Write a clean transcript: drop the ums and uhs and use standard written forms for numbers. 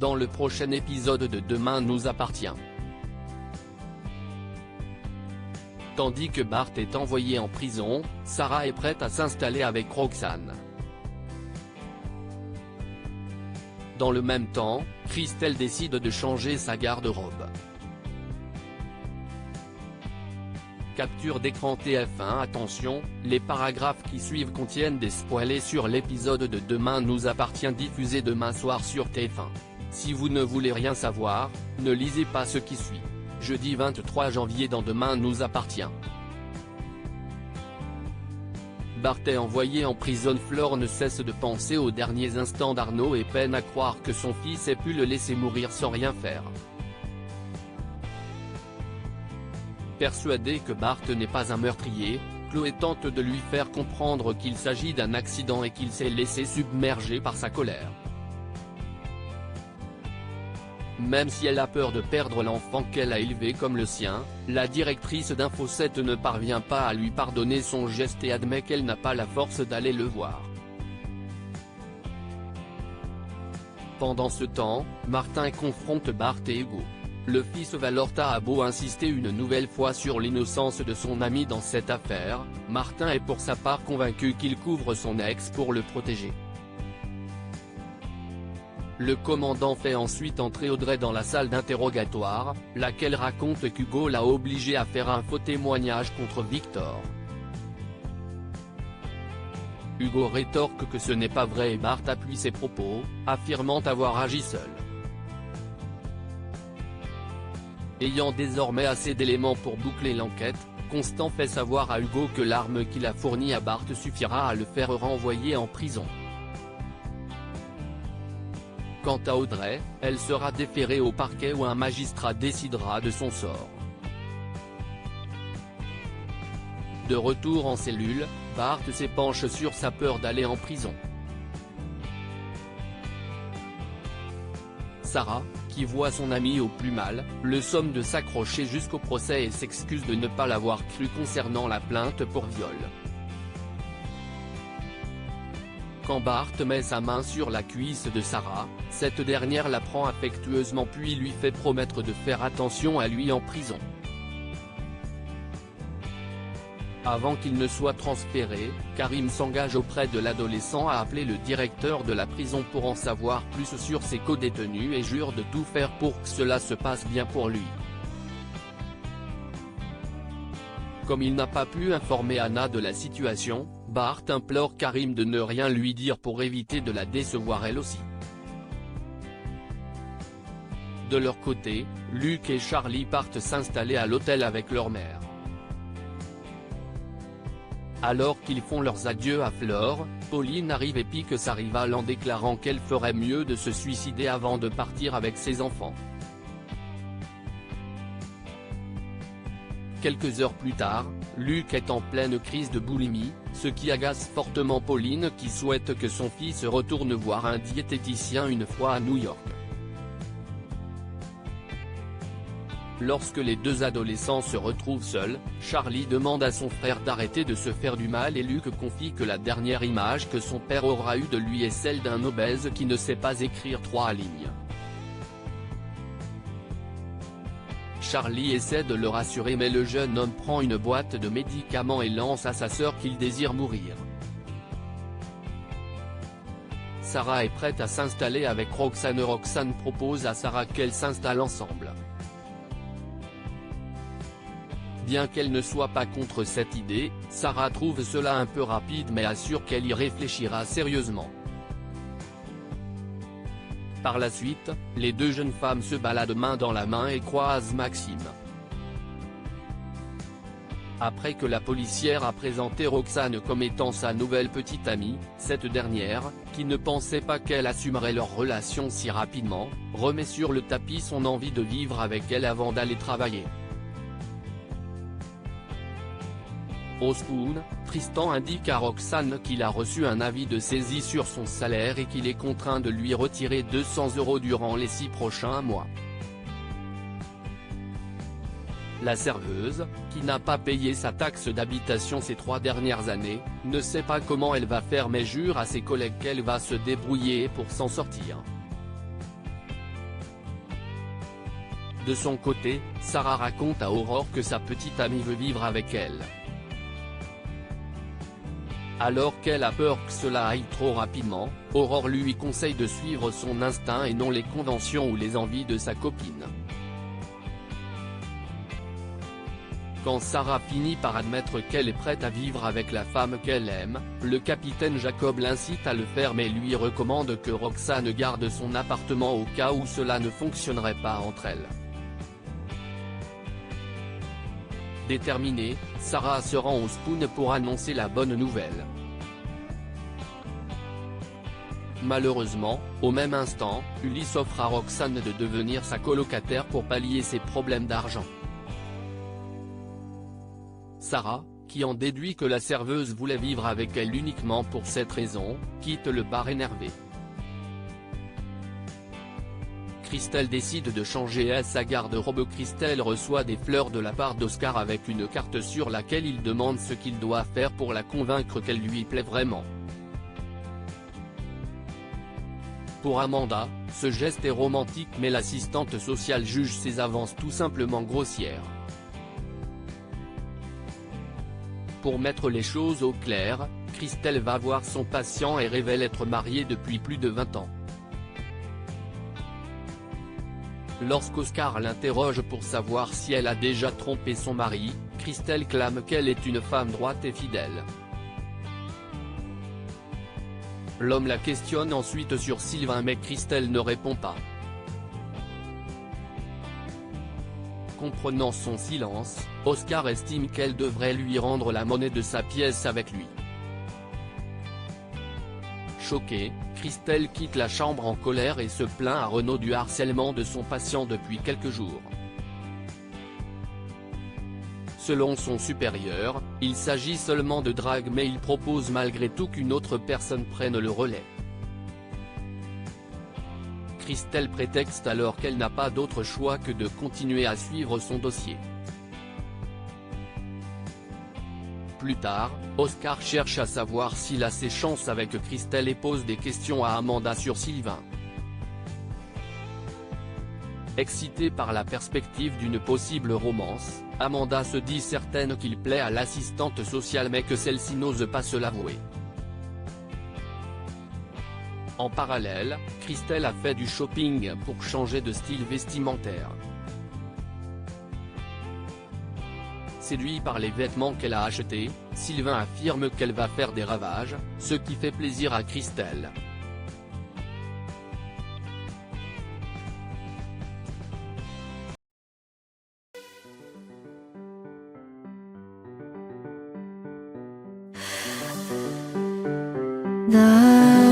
dans le prochain épisode de Demain nous appartient. Tandis que Bart est envoyé en prison, Sarah est prête à s'installer avec Roxane. Dans le même temps, Christelle décide de changer sa garde-robe. Capture d'écran TF1. Attention, les paragraphes qui suivent contiennent des spoilers sur l'épisode de Demain nous appartient diffusé demain soir sur TF1. Si vous ne voulez rien savoir, ne lisez pas ce qui suit. Jeudi 23 janvier dans Demain nous appartient. Bart est envoyé en prison. Flore ne cesse de penser aux derniers instants d'Arnaud et peine à croire que son fils ait pu le laisser mourir sans rien faire. Persuadée que Bart n'est pas un meurtrier, Chloé tente de lui faire comprendre qu'il s'agit d'un accident et qu'il s'est laissé submerger par sa colère. Même si elle a peur de perdre l'enfant qu'elle a élevé comme le sien, la directrice d'Info 7 ne parvient pas à lui pardonner son geste et admet qu'elle n'a pas la force d'aller le voir. Pendant ce temps, Martin confronte Bart et Hugo. Le fils Valorta a beau insister une nouvelle fois sur l'innocence de son ami dans cette affaire, Martin est pour sa part convaincu qu'il couvre son ex pour le protéger. Le commandant fait ensuite entrer Audrey dans la salle d'interrogatoire, laquelle raconte qu'Hugo l'a obligé à faire un faux témoignage contre Victor. Hugo rétorque que ce n'est pas vrai et Bart appuie ses propos, affirmant avoir agi seul. Ayant désormais assez d'éléments pour boucler l'enquête, Constant fait savoir à Hugo que l'arme qu'il a fournie à Bart suffira à le faire renvoyer en prison. Quant à Audrey, elle sera déférée au parquet où un magistrat décidera de son sort. De retour en cellule, Bart s'épanche sur sa peur d'aller en prison. Sarah, qui voit son amie au plus mal, le somme de s'accrocher jusqu'au procès et s'excuse de ne pas l'avoir cru concernant la plainte pour viol. Quand Bart met sa main sur la cuisse de Sarah, cette dernière la prend affectueusement puis lui fait promettre de faire attention à lui en prison. Avant qu'il ne soit transféré, Karim s'engage auprès de l'adolescent à appeler le directeur de la prison pour en savoir plus sur ses co-détenus et jure de tout faire pour que cela se passe bien pour lui. Comme il n'a pas pu informer Anna de la situation, Bart implore Karim de ne rien lui dire pour éviter de la décevoir elle aussi. De leur côté, Luc et Charlie partent s'installer à l'hôtel avec leur mère. Alors qu'ils font leurs adieux à Flore, Pauline arrive et pique sa rivale en déclarant qu'elle ferait mieux de se suicider avant de partir avec ses enfants. Quelques heures plus tard, Luc est en pleine crise de boulimie, ce qui agace fortement Pauline qui souhaite que son fils retourne voir un diététicien une fois à New York. Lorsque les deux adolescents se retrouvent seuls, Charlie demande à son frère d'arrêter de se faire du mal et Luc confie que la dernière image que son père aura eue de lui est celle d'un obèse qui ne sait pas écrire 3 lignes. Charlie essaie de le rassurer mais le jeune homme prend une boîte de médicaments et lance à sa sœur qu'il désire mourir. Sarah est prête à s'installer avec Roxane. Roxane propose à Sarah qu'elle s'installe ensemble. Bien qu'elle ne soit pas contre cette idée, Sarah trouve cela un peu rapide mais assure qu'elle y réfléchira sérieusement. Par la suite, les deux jeunes femmes se baladent main dans la main et croisent Maxime. Après que la policière a présenté Roxane comme étant sa nouvelle petite amie, cette dernière, qui ne pensait pas qu'elle assumerait leur relation si rapidement, remet sur le tapis son envie de vivre avec elle avant d'aller travailler. Au Spoon, Tristan indique à Roxane qu'il a reçu un avis de saisie sur son salaire et qu'il est contraint de lui retirer 200 € durant les 6 prochains mois. La serveuse, qui n'a pas payé sa taxe d'habitation ces 3 dernières années, ne sait pas comment elle va faire mais jure à ses collègues qu'elle va se débrouiller pour s'en sortir. De son côté, Sarah raconte à Aurore que sa petite amie veut vivre avec elle. Alors qu'elle a peur que cela aille trop rapidement, Aurore lui conseille de suivre son instinct et non les conventions ou les envies de sa copine. Quand Sarah finit par admettre qu'elle est prête à vivre avec la femme qu'elle aime, le capitaine Jacob l'incite à le faire mais lui recommande que Roxane garde son appartement au cas où cela ne fonctionnerait pas entre elles. Déterminée, Sarah se rend au Spoon pour annoncer la bonne nouvelle. Malheureusement, au même instant, Ulysse offre à Roxane de devenir sa colocataire pour pallier ses problèmes d'argent. Sarah, qui en déduit que la serveuse voulait vivre avec elle uniquement pour cette raison, quitte le bar énervé. Christelle décide de changer sa garde-robe. Christelle reçoit des fleurs de la part d'Oscar avec une carte sur laquelle il demande ce qu'il doit faire pour la convaincre qu'elle lui plaît vraiment. Pour Amanda, ce geste est romantique mais l'assistante sociale juge ses avances tout simplement grossières. Pour mettre les choses au clair, Christelle va voir son patient et révèle être mariée depuis plus de 20 ans. Lorsqu'Oscar l'interroge pour savoir si elle a déjà trompé son mari, Christelle clame qu'elle est une femme droite et fidèle. L'homme la questionne ensuite sur Sylvain mais Christelle ne répond pas. Comprenant son silence, Oscar estime qu'elle devrait lui rendre la monnaie de sa pièce avec lui. Choquée, Christelle quitte la chambre en colère et se plaint à Renaud du harcèlement de son patient depuis quelques jours. Selon son supérieur, il s'agit seulement de drague mais il propose malgré tout qu'une autre personne prenne le relais. Christelle prétexte alors qu'elle n'a pas d'autre choix que de continuer à suivre son dossier. Plus tard, Oscar cherche à savoir s'il a ses chances avec Christelle et pose des questions à Amanda sur Sylvain. Excitée par la perspective d'une possible romance, Amanda se dit certaine qu'il plaît à l'assistante sociale mais que celle-ci n'ose pas se l'avouer. En parallèle, Christelle a fait du shopping pour changer de style vestimentaire. Séduit par les vêtements qu'elle a achetés, Sylvain affirme qu'elle va faire des ravages, ce qui fait plaisir à Christelle. 나